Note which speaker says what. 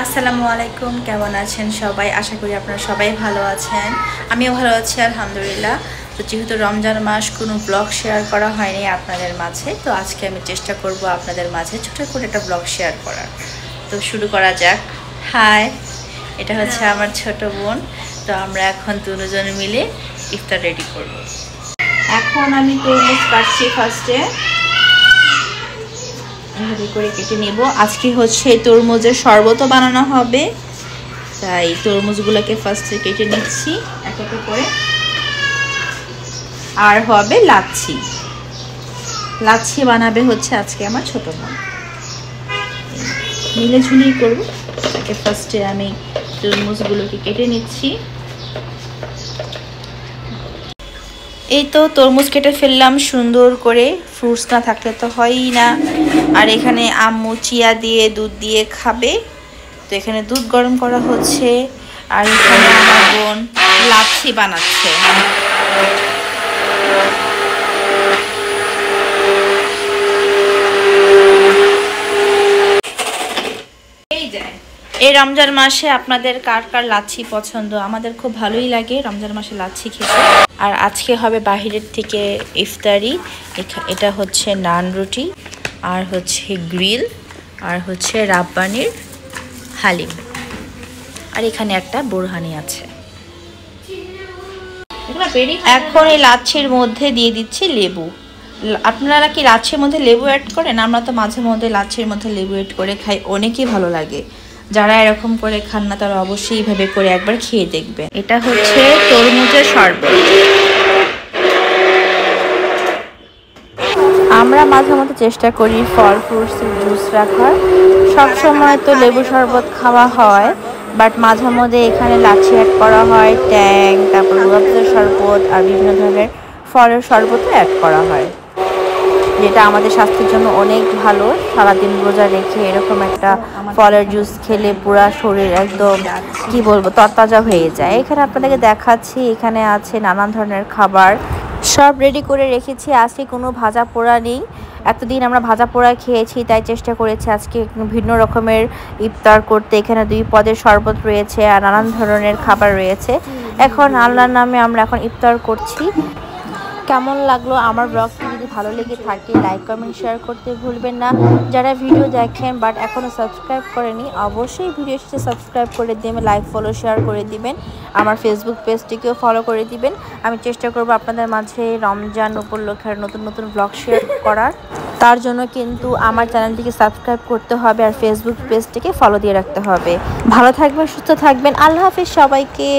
Speaker 1: আসসালামু আলাইকুম, কেমন আছেন সবাই? আশা করি আপনারা সবাই ভালো আছেন। আমিও ভালো আছি আলহামদুলিল্লাহ। তো যেহেতু রমজান মাস কোনো ব্লগ শেয়ার করা হয়নি আপনাদের মাঝে, তো আজকে আমি চেষ্টা করব আপনাদের মাঝে ছোট করে একটা ব্লগ শেয়ার করার। তো শুরু করা যাক। হাই, এটা হচ্ছে আমার ছোট বোন। তো আমরা এখন দুজন মিলে ইফতার রেডি করব। এখন আমি তরমুজ কাটছি ফার্স্টে, এভাবে করে কেটে নেব। আজকে হচ্ছে তরমুজের শরবতও বানানো হবে, তাই তরমুজগুলোকে ফার্স্টে কেটে নিচ্ছি এক এক করে। আর হবে লাচ্ছি, লাচ্ছি বানাবে হচ্ছে আজকে আমার ছোট বোন। মিলে ঝুলিয়ে করবো। তাকে ফার্স্টে আমি তরমুজগুলোকে কেটে নিচ্ছি। এই তো তরমুজ কেটে ফেললাম সুন্দর করে, ফ্রুটস না থাকলে তো হয়ই না। আর এখানে আম্মু চিয়া দিয়ে দুধ দিয়ে খাবে, তো এখানে দুধ গরম করা হচ্ছে। আর এখানে আমার বোন লাচ্ছি বানাচ্ছে। এই রমজান মাসে আপনাদের কার কার লাচ্ছি পছন্দ? আমাদের খুব ভালোই লাগে রমজান মাসে লাচ্ছি খেতে। আর আজকে হবে বাহিরের থেকে ইফতারি। এটা হচ্ছে নান রুটি, আর হচ্ছে গ্রিল, আর হচ্ছে রাব্বানির হালিম, আর এখানে একটা বোরহানি আছে। এখন এই লাচ্ছির মধ্যে দিয়ে দিচ্ছি লেবু। আপনারা কি লাচ্ছির মধ্যে লেবু অ্যাড করেন? আমরা তো মাঝে মধ্যে লাচ্ছির মধ্যে লেবু অ্যাড করে খাই, অনেকই ভালো লাগে। যারা এরকম করে খান না তারা অবশ্যই এইভাবে করে একবার খেয়ে দেখবেন। এটা হচ্ছে তরমুজের শরবত। আমরা মাঝে মধ্যে চেষ্টা করি ফল ফ্রুটসের জুস রাখার। সবসময় তো লেবু শরবত খাওয়া হয়, বাট মাঝে মধ্যে এখানে লাচ্ছি অ্যাড করা হয়, ট্যাং, তারপর রুয়াবজার শরবত আর বিভিন্ন ধরনের ফলের শরবতও অ্যাড করা হয়, যেটা আমাদের স্বাস্থ্যের জন্য অনেক ভালো। সারাদিন রোজা রেখে এরকম একটা ফলের জুস খেলে পুরা শরীর একদম কি বলবো তরতাজা হয়ে যায়। এখানে আপনাদেরকে দেখাচ্ছি, এখানে আছে নানান ধরনের খাবার, সব রেডি করে রেখেছি। আজকে কোনো ভাজা পোড়া নেই, এতদিন আমরা ভাজা পোড়া খেয়েছি, তাই চেষ্টা করেছি আজকে ভিন্ন রকমের ইফতার করতে। এখানে 2 পদের শরবত রয়েছে আর নানান ধরনের খাবার রয়েছে। এখন আল্লাহর নামে আমরা এখন ইফতার করছি। কেমন লাগলো আমার ব্লগটি? যদি ভালো লেগে থাকে লাইক কমেন্ট শেয়ার করতে ভুলবেন না। যারা ভিডিও দেখেন বাট এখনও সাবস্ক্রাইব করেনি, অবশ্যই ভিডিও শেষে সাবস্ক্রাইব করে দেবেন, লাইক ফলো শেয়ার করে দিবেন। আমার ফেসবুক পেজটিকেও ফলো করে দিবেন। আমি চেষ্টা করব আপনাদের মাঝে রমজান উপলক্ষে নতুন নতুন ব্লগ শেয়ার করার। তার জন্য কিন্তু আমার চ্যানেলটিকে সাবস্ক্রাইব করতে হবে আর ফেসবুক পেজটিকে ফলো দিয়ে রাখতে হবে। ভালো থাকবেন, সুস্থ থাকবেন। আল্লাহ হাফেজ সবাইকে।